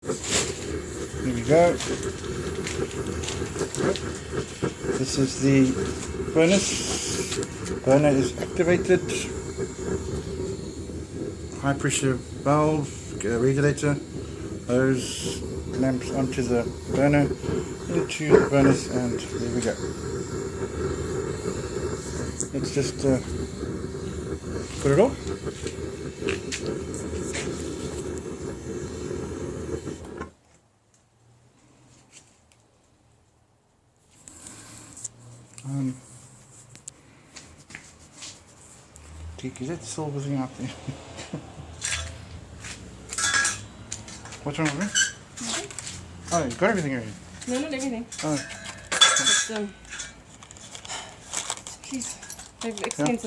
Here we go. This is the furnace. Burner is activated. High pressure valve, regulator. Those lamps onto the burner, into the furnace, and there we go. Let's just put it on. Is that silver thing up there? What's wrong with me? Okay. Oh, you got everything already? No, not everything. Oh. It's, please, expensive.